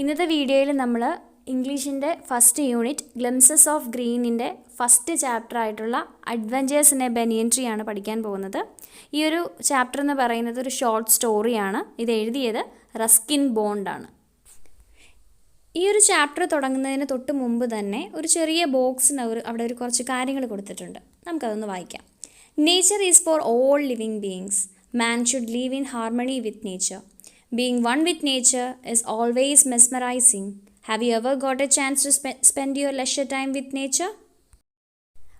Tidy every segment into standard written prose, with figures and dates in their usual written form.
ഇന്നത്തെ വീഡിയോയിൽ നമ്മൾ ഇംഗ്ലീഷിൻ്റെ ഫസ്റ്റ് യൂണിറ്റ് ഗ്ലിംസസ് ഓഫ് ഗ്രീനിൻ്റെ ഫസ്റ്റ് ചാപ്റ്റർ ആയിട്ടുള്ള adventures in a banyan tree ആണ് പഠിക്കാൻ പോകുന്നത്. ഈ ഒരു ചാപ്റ്റർ എന്ന് പറയുന്നത് ഒരു ഷോർട്ട് സ്റ്റോറിയാണ്. ഇത് എഴുതിയത് റസ്കിൻ ബോണ്ടാണ്. ഈ ഒരു ചാപ്റ്റർ തുടങ്ങുന്നതിന് തൊട്ട് മുമ്പ് തന്നെ ഒരു ചെറിയ ബോക്സിന് അവിടെ ഒരു കുറച്ച് കാര്യങ്ങൾ കൊടുത്തിട്ടുണ്ട്. നമുക്കതൊന്ന് വായിക്കാം. Nature is for all living beings. Man should live in harmony with nature. Being one with nature is always mesmerizing. Have you ever got a chance to spend your leisure time with nature?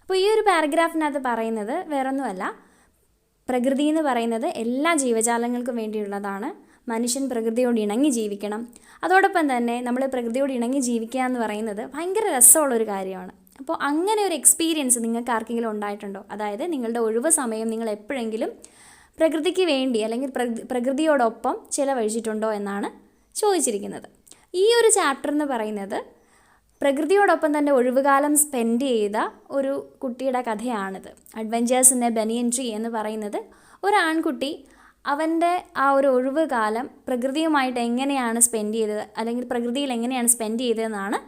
അപ്പോൾ ഈ ഒരു പാരഗ്രാഫിനകത്ത് പറയുന്നത് വേറൊന്നുമല്ല, പ്രകൃതി എന്ന് പറയുന്നത് എല്ലാ ജീവജാലങ്ങൾക്കും വേണ്ടിയുള്ളതാണ്. മനുഷ്യൻ പ്രകൃതിയോട് ഇണങ്ങി ജീവിക്കണം. അതോടൊപ്പം തന്നെ നമ്മൾ പ്രകൃതിയോട് ഇണങ്ങി ജീവിക്കുക എന്ന് പറയുന്നത് ഭയങ്കര രസമുള്ളൊരു കാര്യമാണ്. അപ്പോൾ അങ്ങനെ ഒരു എക്സ്പീരിയൻസ് നിങ്ങൾക്ക് ആർക്കെങ്കിലും ഉണ്ടായിട്ടുണ്ടോ? അതായത് നിങ്ങളുടെ ഒഴിവ് സമയം നിങ്ങൾ എപ്പോഴെങ്കിലും പ്രകൃതിക്ക് വേണ്ടി അല്ലെങ്കിൽ പ്രകൃതിയോടൊപ്പം ചിലവഴിച്ചിട്ടുണ്ടോ എന്നാണ് ചോദിച്ചിരിക്കുന്നത്. ഈ ഒരു ചാപ്റ്റർ എന്ന് പറയുന്നത് പ്രകൃതിയോടൊപ്പം തന്നെ ഒഴിവുകാലം സ്പെൻഡ് ചെയ്ത ഒരു കുട്ടിയുടെ കഥയാണിത്. Adventures in a banyan tree എന്ന് പറയുന്നത് ഒരു ആൺകുട്ടി അവൻ്റെ ആ ഒരു ഒഴിവുകാലം പ്രകൃതിയുമായിട്ട് എങ്ങനെയാണ് സ്പെൻഡ് ചെയ്തത്, അല്ലെങ്കിൽ പ്രകൃതിയിൽ എങ്ങനെയാണ് സ്പെൻഡ് ചെയ്തതെന്നാണ്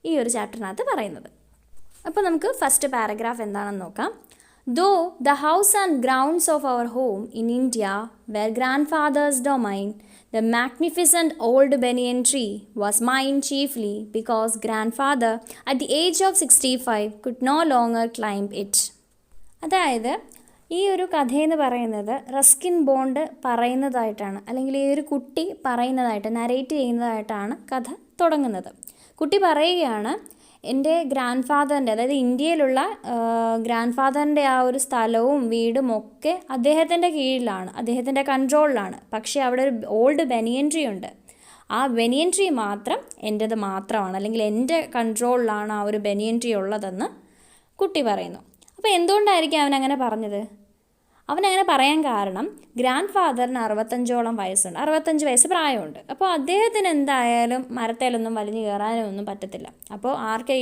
ഈ ഒരു ചാപ്റ്ററിനകത്ത് പറയുന്നത്. അപ്പോൾ നമുക്ക് ഫസ്റ്റ് പാരഗ്രാഫ് എന്താണെന്ന് നോക്കാം. Though the house and grounds of our home in India were grandfather's domain, the magnificent old banyan tree was mine chiefly because grandfather, at the age of 65, could no longer climb it. അതായത് ഈ ഒരു കഥയെന്ന് പറയുന്നത് Ruskin bond പറയുന്നതായിട്ടാണ്, അല്ലെങ്കിൽ ഈ ഒരു കുട്ടി പറയുന്നതായിട്ട്, narrate ചെയ്യുന്നതായിട്ടാണ് കഥ തുടങ്ങുന്നത്. കുട്ടി പറയുകയാണ്, എൻ്റെ ഗ്രാൻഡ് ഫാദറിൻ്റെ, അതായത് ഇന്ത്യയിലുള്ള ഗ്രാൻഡ് ഫാദറിൻ്റെ ആ ഒരു സ്ഥലവും വീടും ഒക്കെ അദ്ദേഹത്തിൻ്റെ കീഴിലാണ്, അദ്ദേഹത്തിൻ്റെ കൺട്രോളിലാണ്. പക്ഷേ അവിടെ ഒരു ഓൾഡ് ബനിയൻ ട്രീ ഉണ്ട്. ആ ബനിയൻ ട്രീ മാത്രം എൻ്റേത് മാത്രമാണ്, അല്ലെങ്കിൽ എൻ്റെ കൺട്രോളിലാണ് ആ ഒരു ബനിയൻ ട്രീ ഉള്ളതെന്ന് കുട്ടി പറയുന്നു. അപ്പോൾ എന്തുകൊണ്ടായിരിക്കും അവനങ്ങനെ പറഞ്ഞത്? അവനങ്ങനെ പറയാൻ കാരണം ഗ്രാൻഡ് ഫാദറിന് 65ഓളം വയസ്സുണ്ട്, 65 വയസ്സ് പ്രായമുണ്ട്. അപ്പോൾ അദ്ദേഹത്തിന് എന്തായാലും മരത്തേലൊന്നും വലിഞ്ഞു കയറാനോ ഒന്നും പറ്റത്തില്ല. അപ്പോൾ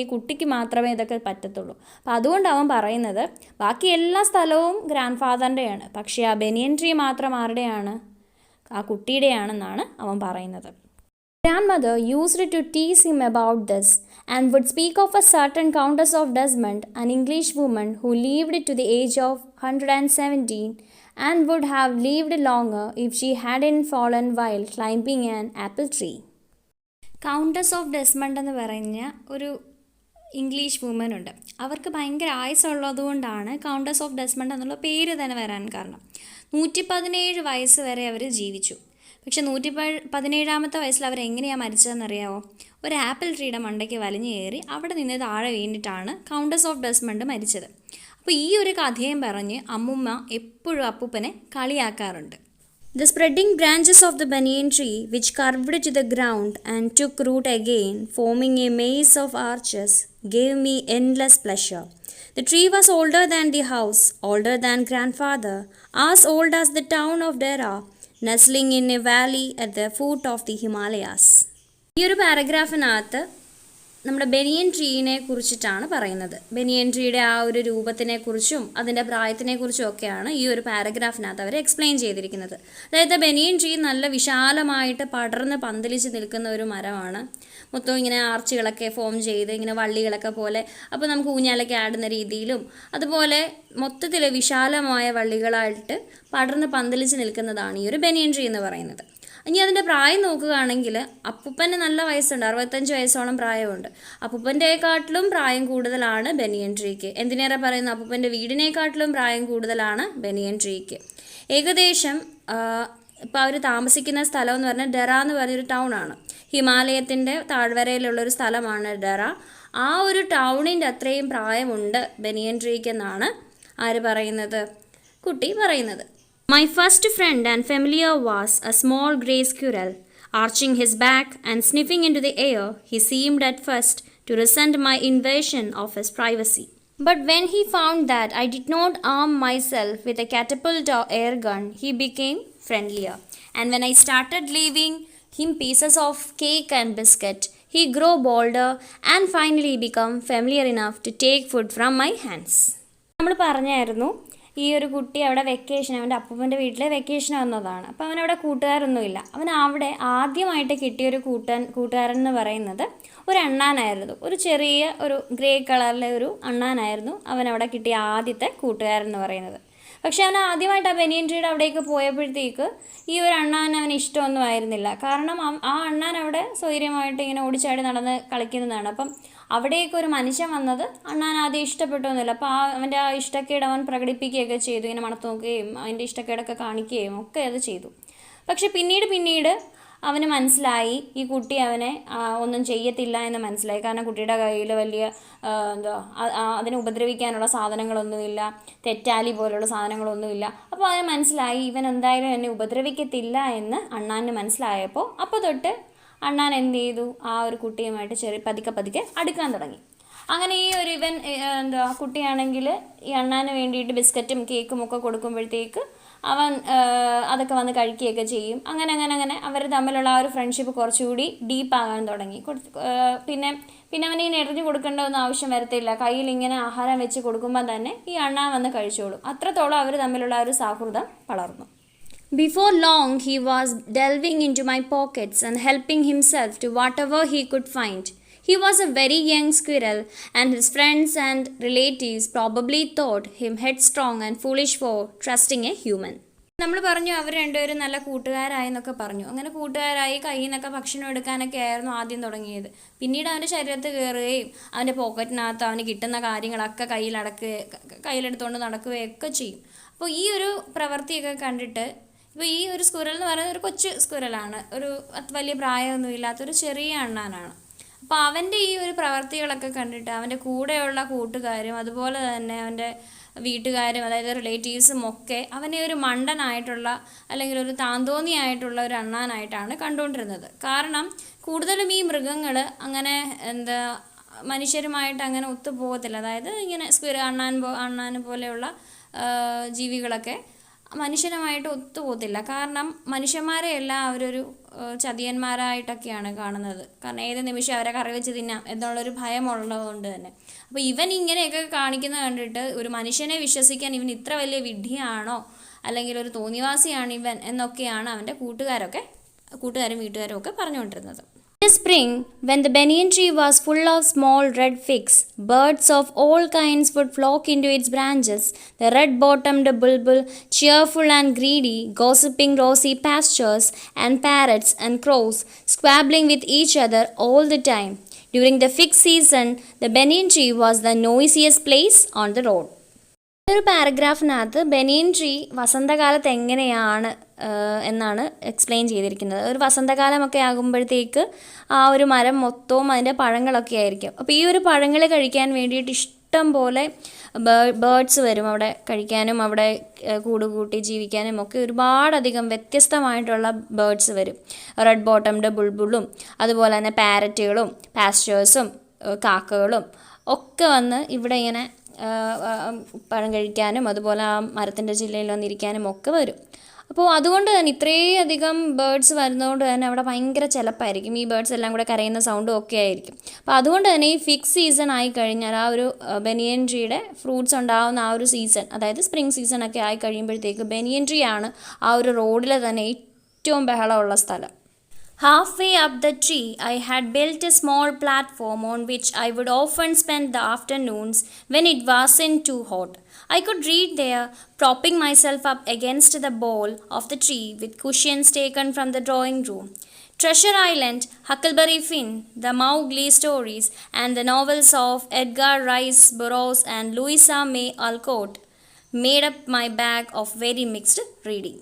ഈ കുട്ടിക്ക് മാത്രമേ ഇതൊക്കെ പറ്റത്തുള്ളൂ. അപ്പോൾ അതുകൊണ്ട് അവൻ പറയുന്നത് ബാക്കി എല്ലാ സ്ഥലവും ഗ്രാൻഡ് ഫാദറിൻ്റെയാണ്, പക്ഷേ ആ ബനിയൻ ട്രീ മാത്രം ആരുടെയാണ്? ആ കുട്ടിയുടെയാണെന്നാണ് അവൻ പറയുന്നത്. Grandmother used to tease him about this and would speak of a certain Countess of Desmond, an English woman who lived to the age of 117 and would have lived longer if she hadn't fallen while climbing an apple tree. Countess of Desmond എന്ന് പറഞ്ഞ ഒരു English woman ഉണ്ട്. അവർക്ക് ഭയങ്കര ആയുസ്സുള്ളതുകൊണ്ടാണ് countess of Desmond എന്നുള്ള പേര് തന്നെ വരാൻ കാരണം. 117 വയസ്സ് വരെ അവർ ജീവിച്ചു. പക്ഷെ 117ാമത്തെ വയസ്സിൽ അവരെങ്ങനെയാണ് മരിച്ചതെന്നറിയാമോ? ഒരു ആപ്പിൾ ട്രീയുടെ മണ്ടയ്ക്ക് വലിഞ്ഞു കയറി അവിടെ നിന്ന് താഴെ വീണിട്ടാണ് കൗണ്ടസ് ഓഫ് ഡെസ്മണ്ട് മരിച്ചത്. അപ്പോൾ ഈ ഒരു കഥയും പറഞ്ഞ് അമ്മുമ്മ എപ്പോഴും അപ്പൂപ്പനെ കളിയാക്കാറുണ്ട്. The spreading branches of the banyan tree, which curved to the ground and took root again, forming a maze of arches, gave me endless pleasure. The tree was older than the house, older than grandfather, as old as the town of Dera, nestling in a valley at the foot of the Himalayas. ഈ ഒരു പാരഗ്രാഫിനകത്ത് നമ്മുടെ ബനിയൻ ട്രീനെ കുറിച്ചിട്ടാണ് പറയുന്നത്. ബനിയൻ ട്രീയുടെ ആ ഒരു രൂപത്തിനെ കുറിച്ചും അതിൻ്റെ പ്രായത്തിനെ കുറിച്ചും ഒക്കെയാണ് ഈ ഒരു പാരഗ്രാഫിനകത്ത് അവർ എക്സ്പ്ലെയിൻ ചെയ്തിരിക്കുന്നത്. അതായത് ബനിയൻ ട്രീ നല്ല വിശാലമായിട്ട് പടർന്ന് പന്തലിച്ച് നിൽക്കുന്ന ഒരു മരമാണ്. മൊത്തം ഇങ്ങനെ ആർച്ചുകളൊക്കെ ഫോം ചെയ്ത് ഇങ്ങനെ വള്ളികളൊക്കെ പോലെ, അപ്പോൾ നമുക്ക് ഊഞ്ഞാലൊക്കെ ആടുന്ന രീതിയിലും അതുപോലെ മൊത്തത്തിൽ വിശാലമായ വള്ളികളായിട്ട് പടർന്ന് പന്തലിച്ച് നിൽക്കുന്നതാണ് ഈ ഒരു ബനിയൻ ട്രീ എന്ന് പറയുന്നത്. ഇനി അതിൻ്റെ പ്രായം നോക്കുകയാണെങ്കിൽ അപ്പൂപ്പന് നല്ല വയസ്സുണ്ട്, 65 വയസ്സോളം പ്രായമുണ്ട്. അപ്പൂപ്പൻ്റെക്കാട്ടിലും പ്രായം കൂടുതലാണ് ബനിയൻ ട്രീക്ക്. എന്തിനേറെ പറയുന്നു, അപ്പൂപ്പൻ്റെ വീടിനേക്കാട്ടിലും പ്രായം കൂടുതലാണ് ബനിയൻ ട്രീക്ക്. ഏകദേശം ഇപ്പോൾ അവർ താമസിക്കുന്ന സ്ഥലം എന്ന് പറഞ്ഞാൽ ഡെറ എന്ന് പറഞ്ഞൊരു ടൗണാണ്. ഹിമാലയത്തിൻ്റെ താഴ്വരയിലുള്ളൊരു സ്ഥലമാണ് ഡെറ. ആ ഒരു ടൗണിൻ്റെ അത്രയും പ്രായമുണ്ട് ബനിയൻ ട്രീക്ക് എന്നാണ് ആര് പറയുന്നത്? കുട്ടി പറയുന്നത്. My first friend and familiar was a small grey squirrel. Arching his back and sniffing into the air, he seemed at first to resent my invasion of his privacy. But when he found that I did not arm myself with a catapult or air gun, he became friendlier. And when I started leaving him pieces of cake and biscuit, he grew bolder and finally became familiar enough to take food from my hands. നമ്മൾ പറഞ്ഞായിരുന്നു ഈ ഒരു കുട്ടി അവിടെ vacation, അവൻ്റെ അപ്പൂപ്പൻ്റെ വീട്ടിലെ vacation വന്നതാണ്. അപ്പോൾ അവനവിടെ കൂട്ടുകാരൊന്നുമില്ല. അവൻ അവിടെ ആദ്യമായിട്ട് കിട്ടിയൊരു കൂട്ടുകാരൻ എന്ന് പറയുന്നത് ഒരു അണ്ണാനായിരുന്നു. ഒരു ചെറിയ ഒരു ഗ്രേ കളറിലെ ഒരു അണ്ണാനായിരുന്നു അവനവിടെ കിട്ടിയ ആദ്യത്തെ കൂട്ടുകാരൻ എന്ന് പറയുന്നത്. പക്ഷെ അവൻ ആദ്യമായിട്ട് ആ ബനിയൻ ട്രീയുടെ അവിടേക്ക് പോയപ്പോഴത്തേക്ക് ഈ ഒരു അണ്ണാൻ അവന് ഇഷ്ടമൊന്നും ആയിരുന്നില്ല. കാരണം ആ അണ്ണാൻ അവിടെ സ്വൈര്യമായിട്ട് ഇങ്ങനെ ഓടിച്ചാടി നടന്ന് കളിക്കുന്നതാണ്. അപ്പം അവിടേക്ക് ഒരു മനുഷ്യൻ വന്നത് അണ്ണാൻ ആദ്യം ഇഷ്ടപ്പെട്ടൊന്നുമില്ല. അപ്പോൾ അവൻ്റെ ആ ഇഷ്ടക്കേട് അവൻ പ്രകടിപ്പിക്കുകയൊക്കെ ചെയ്തു. ഇങ്ങനെ മണത്ത് നോക്കുകയും അതിൻ്റെ ഇഷ്ടക്കേടൊക്കെ കാണിക്കുകയും ഒക്കെ അത് ചെയ്തു. പക്ഷെ പിന്നീട് അവന് മനസ്സിലായി ഈ കുട്ടി അവനെ ഒന്നും ചെയ്യത്തില്ല എന്ന് മനസ്സിലായി. കാരണം കുട്ടിയുടെ കയ്യിൽ വലിയ അതിനെ ഉപദ്രവിക്കാനുള്ള സാധനങ്ങളൊന്നുമില്ല, തെറ്റാലി പോലുള്ള സാധനങ്ങളൊന്നുമില്ല. അപ്പോൾ അവന് മനസ്സിലായി ഇവൻ എന്തായാലും എന്നെ ഉപദ്രവിക്കത്തില്ല എന്ന് അണ്ണാന് മനസ്സിലായപ്പോൾ അപ്പോൾ തൊട്ട് അണ്ണാൻ എന്ത് ചെയ്തു, ആ ഒരു കുട്ടിയുമായിട്ട് പതുക്കെ അടുക്കാൻ തുടങ്ങി. അങ്ങനെ ഈ ഒരു ഇവൻ കുട്ടിയാണെങ്കിൽ ഈ അണ്ണാന് വേണ്ടിയിട്ട് ബിസ്ക്കറ്റും കേക്കും ഒക്കെ കൊടുക്കുമ്പോഴത്തേക്ക് അവൻ അതൊക്കെ വന്ന് കഴിക്കുകയൊക്കെ ചെയ്യും. അങ്ങനെ അവർ തമ്മിലുള്ള ആ ഒരു ഫ്രണ്ട്ഷിപ്പ് കുറച്ചുകൂടി ഡീപ്പാകാൻ തുടങ്ങി. പിന്നെ അവനിങ്ങനെ എറിഞ്ഞു കൊടുക്കേണ്ട ആവശ്യം വരത്തില്ല. കയ്യിൽ ഇങ്ങനെ ആഹാരം വെച്ച് കൊടുക്കുമ്പോൾ തന്നെ ഈ അണ്ണാൻ വന്ന് കഴിച്ചോളും. അത്രത്തോളം അവർ തമ്മിലുള്ള ഒരു സൗഹൃദം വളർന്നു. Before long, he was delving into my pockets and helping himself to whatever he could find. He was a very young squirrel, and his friends and relatives probably thought him headstrong and foolish for trusting a human. നമ്മൾ പറഞ്ഞു അവർ രണ്ടുപേരും നല്ല കൂട്ടുകാരായി എന്നൊക്കെ പറഞ്ഞു. അങ്ങനെ കൂട്ടുകാരായി കയ്യിൽ നിന്നൊക്കെ ഭക്ഷണം എടുക്കാനൊക്കെ ആയിരുന്നു ആദ്യം തുടങ്ങിയത്. പിന്നീട് അവൻ്റെ ശരീരത്ത് കയറുകയും അവൻ്റെ പോക്കറ്റിനകത്ത് അവന് കിട്ടുന്ന കാര്യങ്ങളൊക്കെ കയ്യിലെടുത്തുകൊണ്ട് നടക്കുകയൊക്കെ ചെയ്യും. അപ്പോൾ ഈ ഒരു പ്രവൃത്തിയൊക്കെ കണ്ടിട്ട് ഇപ്പോൾ ഈ ഒരു സ്ക്വിറൽ എന്ന് പറയുന്നത് ഒരു കൊച്ചു സ്ക്വിറലാണ്, ഒരു വലിയ പ്രായമൊന്നും ഇല്ലാത്തൊരു ചെറിയ അണ്ണാനാണ്. അപ്പോൾ അവൻ്റെ ഈ ഒരു പ്രവർത്തികളൊക്കെ കണ്ടിട്ട് അവൻ്റെ കൂടെയുള്ള കൂട്ടുകാരും അതുപോലെ തന്നെ അവൻ്റെ വീട്ടുകാരും അതായത് റിലേറ്റീവ്സും ഒക്കെ അവനെ ഒരു മണ്ടനായിട്ടുള്ള അല്ലെങ്കിൽ ഒരു താന്തോന്നിയായിട്ടുള്ള ഒരു അണ്ണാനായിട്ടാണ് കണ്ടുകൊണ്ടിരുന്നത്. കാരണം കൂടുതലും ഈ മൃഗങ്ങൾ അങ്ങനെ മനുഷ്യരുമായിട്ട് അങ്ങനെ ഒത്തുപോകത്തില്ല. അതായത് ഇങ്ങനെ അണ്ണാൻ പോലെയുള്ള ജീവികളൊക്കെ മനുഷ്യനുമായിട്ട് ഒത്തുപോകത്തില്ല. കാരണം മനുഷ്യന്മാരെ എല്ലാം അവരൊരു ചതിയന്മാരായിട്ടൊക്കെയാണ് കാണുന്നത്. കാരണം ഏത് നിമിഷം അവരെ കറി വെച്ച് തിന്നാം എന്നുള്ളൊരു ഭയമുള്ളതുകൊണ്ട് തന്നെ. അപ്പോൾ ഇവൻ ഇങ്ങനെയൊക്കെ കാണിക്കുന്നത് കണ്ടിട്ട് ഒരു മനുഷ്യനെ വിശ്വസിക്കാൻ ഇവൻ ഇത്ര വലിയ വിഡ്ഢിയാണോ അല്ലെങ്കിൽ ഒരു തോന്നിവാസിയാണ് ഇവൻ എന്നൊക്കെയാണ് അവൻ്റെ കൂട്ടുകാരും വീട്ടുകാരും ഒക്കെ പറഞ്ഞുകൊണ്ടിരുന്നത്. In the spring, when the banyan tree was full of small red figs, birds of all kinds would flock into its branches. The red-bottomed bulbul, cheerful and greedy, gossiping rosy pastures, and parrots and crows, squabbling with each other all the time. During the fig season, the banyan tree was the noisiest place on the road. ഒരു പാരഗ്രാഫിനകത്ത് ബനിയൻ tree വസന്തകാലത്ത് എങ്ങനെയാണ് എന്നാണ് explain ചെയ്തിരിക്കുന്നത്. ഒരു വസന്തകാലമൊക്കെ ആകുമ്പോഴത്തേക്ക് ആ ഒരു മരം മൊത്തവും അതിൻ്റെ പഴങ്ങളൊക്കെ ആയിരിക്കും. അപ്പോൾ ഈ ഒരു പഴങ്ങൾ കഴിക്കാൻ വേണ്ടിയിട്ട് ഇഷ്ടം പോലെ ബേർഡ്സ് വരും അവിടെ കഴിക്കാനും അവിടെ കൂടുകൂട്ടി ജീവിക്കാനും ഒക്കെ ഒരുപാടധികം വ്യത്യസ്തമായിട്ടുള്ള ബേർഡ്സ് വരും. റെഡ് ബോട്ടംഡ് ബുൾബുളും അതുപോലെ തന്നെ പാരറ്റുകളും പാസ്റ്റേഴ്സും കാക്കകളും ഒക്കെ വന്ന് ഇവിടെ ഇങ്ങനെ പഴം കഴിക്കാനും അതുപോലെ ആ മരത്തിൻ്റെ ചില്ലയിൽ വന്നിരിക്കാനും ഒക്കെ വരും. അപ്പോൾ അതുകൊണ്ട് തന്നെ ഇത്രയധികം ബേർഡ്സ് വരുന്നതുകൊണ്ട് തന്നെ അവിടെ ഭയങ്കര ചിലപ്പായിരിക്കും. ഈ ബേർഡ്സ് എല്ലാം കൂടെ കരയുന്ന സൗണ്ടും ഒക്കെ ആയിരിക്കും. അപ്പോൾ അതുകൊണ്ട് തന്നെ ഈ ഫിഗ് സീസൺ ആയി കഴിഞ്ഞാൽ ആ ഒരു ബനിയൻ ട്രീയുടെ ഫ്രൂട്ട്സ് ഉണ്ടാകുന്ന ആ ഒരു സീസൺ, അതായത് സ്പ്രിംഗ് സീസണൊക്കെ ആയി കഴിയുമ്പോഴത്തേക്ക് ബനിയൻ ട്രീ ആണ് ആ ഒരു റോഡിൽ തന്നെ ഏറ്റവും ബഹളമുള്ള സ്ഥലം. Halfway up the tree, I had built a small platform on which I would often spend the afternoons when it wasn't too hot. I could read there, propping myself up against the bole of the tree with cushions taken from the drawing room. Treasure Island, Huckleberry Finn, the Mowgli stories, and the novels of Edgar Rice Burroughs and Louisa May Alcott made up my bag of very mixed reading.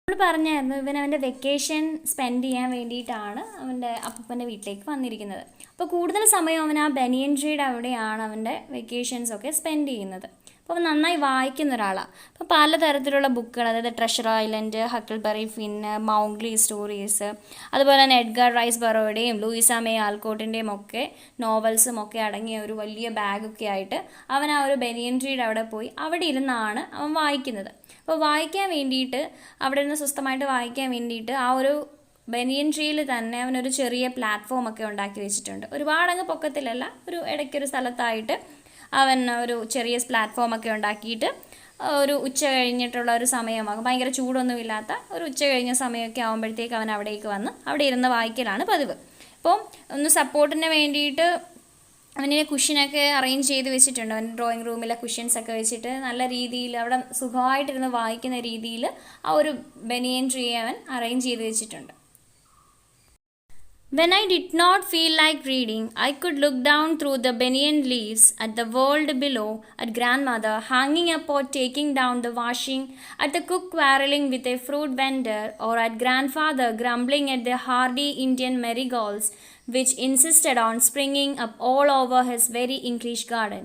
നമ്മൾ പറഞ്ഞായിരുന്നു ഇവൻ അവൻ്റെ vacation spend ചെയ്യാൻ വേണ്ടിയിട്ടാണ് അവൻ്റെ അപ്പൂപ്പൻ്റെ വീട്ടിലേക്ക് വന്നിരിക്കുന്നത്. അപ്പോൾ കൂടുതൽ സമയം അവൻ ആ ബനിയൻ ട്രീയുടെ അവിടെയാണ് അവൻ്റെ വെക്കേഷൻസൊക്കെ സ്പെൻഡ് ചെയ്യുന്നത്. അപ്പോൾ നന്നായി വായിക്കുന്ന ഒരാളാണ്. അപ്പോൾ പലതരത്തിലുള്ള ബുക്കുകൾ, അതായത് treasure island, Huckleberry Finn, Mowgli stories, അതുപോലെ തന്നെ എഡ്ഗർ റൈസ് ബറോയുടെയും ലൂയിസ മേ ആൽക്കോട്ടിൻ്റെയും ഒക്കെ നോവൽസും ഒക്കെ അടങ്ങിയ ഒരു വലിയ ബാഗൊക്കെ ആയിട്ട് അവൻ ആ ഒരു ബനിയൻ ട്രീയുടെ അവിടെ പോയി അവിടെ ഇരുന്നാണ് അവൻ വായിക്കുന്നത്. അപ്പോൾ വായിക്കാൻ വേണ്ടിയിട്ട് അവിടെ നിന്ന് സ്വസ്ഥമായിട്ട് വായിക്കാൻ വേണ്ടിയിട്ട് ആ ഒരു ബനിയൻ ട്രീയിൽ തന്നെ അവനൊരു ചെറിയ പ്ലാറ്റ്ഫോമൊക്കെ ഉണ്ടാക്കി വെച്ചിട്ടുണ്ട്. ഒരുപാടങ്ങ് പൊക്കത്തിലല്ല, ഒരു ഇടയ്ക്കൊരു സ്ഥലത്തായിട്ട് അവൻ ഒരു ചെറിയ പ്ലാറ്റ്ഫോമൊക്കെ ഉണ്ടാക്കിയിട്ട് ഒരു ഉച്ച കഴിഞ്ഞിട്ടുള്ള ഒരു സമയമാകും, ഭയങ്കര ചൂടൊന്നുമില്ലാത്ത ഒരു ഉച്ച കഴിഞ്ഞ സമയമൊക്കെ ആകുമ്പോഴത്തേക്ക് അവൻ അവിടേക്ക് വന്ന് അവിടെ ഇരുന്ന് വായിക്കലാണ് പതിവ്. അപ്പോൾ ഒന്ന് സപ്പോർട്ടിന് വേണ്ടിയിട്ട് അവനെ കുഷ്യനൊക്കെ അറേഞ്ച് ചെയ്ത് വെച്ചിട്ടുണ്ട്. അവൻ ഡ്രോയിങ് റൂമിലെ കുഷ്യൻസൊക്കെ വെച്ചിട്ട് നല്ല രീതിയിൽ അവിടെ സുഖമായിട്ടിരുന്ന് വായിക്കുന്ന രീതിയിൽ ആ ഒരു ബനിയൻ ട്രീ അവൻ അറേഞ്ച് ചെയ്ത് വെച്ചിട്ടുണ്ട്. When I did not feel like reading, I could look down through the banyan leaves at the world below, at grandmother hanging up or taking down the washing, at the cook quarreling with a fruit vendor, or at grandfather grumbling at the hardy Indian marigolds which insisted on springing up all over his very English garden.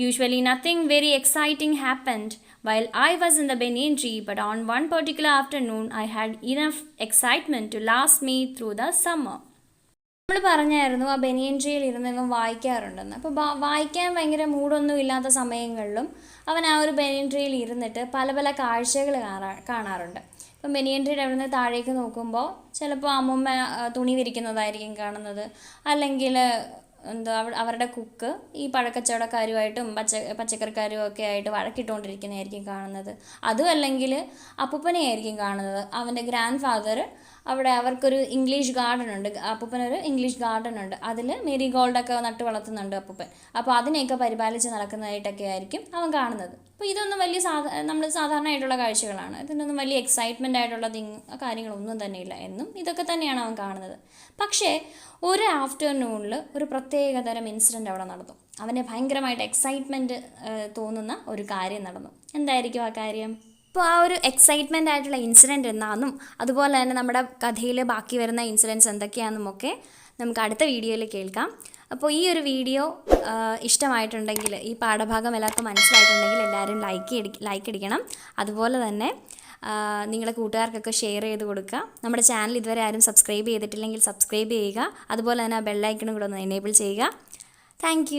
Usually nothing very exciting happened while I was in the banyan tree, but on one particular afternoon I had enough excitement to last me through the summer. നമ്മൾ പറഞ്ഞായിരുന്നു ആ ബനിയൻ ട്രീയിൽ ഇരുന്ന് ഇവൻ വായിക്കാറുണ്ടെന്ന്. അപ്പോൾ വായിക്കാൻ ഭയങ്കര മൂടൊന്നും ഇല്ലാത്ത സമയങ്ങളിലും അവൻ ആ ഒരു ബനിയൻ ട്രീയിൽ ഇരുന്നിട്ട് പല പല കാഴ്ചകൾ കാണാറുണ്ട്. ഇപ്പം ബനിയൻ ട്രീയുടെ അവിടെ നിന്ന് താഴേക്ക് നോക്കുമ്പോൾ ചിലപ്പോൾ അമ്മൂമ്മ തുണി വിരിക്കുന്നതായിരിക്കും കാണുന്നത്, അല്ലെങ്കിൽ അവരുടെ കുക്ക് ഈ പഴക്കച്ചവടക്കാരുമായിട്ടും പച്ചക്കറിക്കാരും ഒക്കെ ആയിട്ട് വഴക്കിട്ടുകൊണ്ടിരിക്കുന്നതായിരിക്കും കാണുന്നത്. അതും അല്ലെങ്കിൽ അപ്പൂപ്പനെയായിരിക്കും കാണുന്നത്. അവൻ്റെ ഗ്രാൻഡ് ഫാദർ അവിടെ അവർക്കൊരു ഇംഗ്ലീഷ് ഗാർഡൻ ഉണ്ട്, അപ്പൂപ്പനൊരു ഇംഗ്ലീഷ് ഗാർഡൻ ഉണ്ട്, അതിൽ മേരി ഗോൾഡൊക്കെ നട്ട് വളർത്തുന്നുണ്ട് അപ്പൂപ്പൻ. അപ്പോൾ അതിനെയൊക്കെ പരിപാലിച്ച് നടക്കുന്നതായിട്ടൊക്കെ ആയിരിക്കും അവൻ കാണുന്നത്. അപ്പോൾ ഇതൊന്നും വലിയ നമ്മൾ സാധാരണയായിട്ടുള്ള കാഴ്ചകളാണ്. ഇതിനൊന്നും വലിയ എക്സൈറ്റ്മെൻ്റ് ആയിട്ടുള്ള കാര്യങ്ങളൊന്നും തന്നെ ഇല്ല എന്നും ഇതൊക്കെ തന്നെയാണ് അവൻ കാണുന്നത്. പക്ഷേ ഒരു ആഫ്റ്റർനൂണിൽ ഒരു പ്രത്യേകതരം ഇൻസിഡൻറ്റ് അവിടെ നടന്നു. അവന് ഭയങ്കരമായിട്ട് എക്സൈറ്റ്മെൻറ്റ് തോന്നുന്ന ഒരു കാര്യം നടന്നു. എന്തായിരിക്കും ആ കാര്യം? അപ്പോൾ ആ ഒരു എക്സൈറ്റ്മെൻ്റ് ആയിട്ടുള്ള ഇൻസിഡൻറ്റ് എന്താണെന്നും അതുപോലെ തന്നെ നമ്മുടെ കഥയിൽ ബാക്കി വരുന്ന ഇൻസിഡൻറ്റ്സ് എന്തൊക്കെയാണെന്നുമൊക്കെ നമുക്ക് അടുത്ത വീഡിയോയിൽ കേൾക്കാം. അപ്പോൾ ഈ ഒരു വീഡിയോ ഇഷ്ടമായിട്ടുണ്ടെങ്കിൽ, ഈ പാഠഭാഗം എല്ലാവർക്കും മനസ്സിലായിട്ടുണ്ടെങ്കിൽ എല്ലാവരും ലൈക്ക് അടിക്കണം. അതുപോലെ തന്നെ നിങ്ങളുടെ കൂട്ടുകാർക്കൊക്കെ ഷെയർ ചെയ്ത് കൊടുക്കുക. നമ്മുടെ ചാനൽ ഇതുവരെ ആരും സബ്സ്ക്രൈബ് ചെയ്തിട്ടില്ലെങ്കിൽ സബ്സ്ക്രൈബ് ചെയ്യുക. അതുപോലെ തന്നെ ആ ബെല്ലൈക്കണും കൂടെ ഒന്ന് എനേബിൾ ചെയ്യുക. താങ്ക്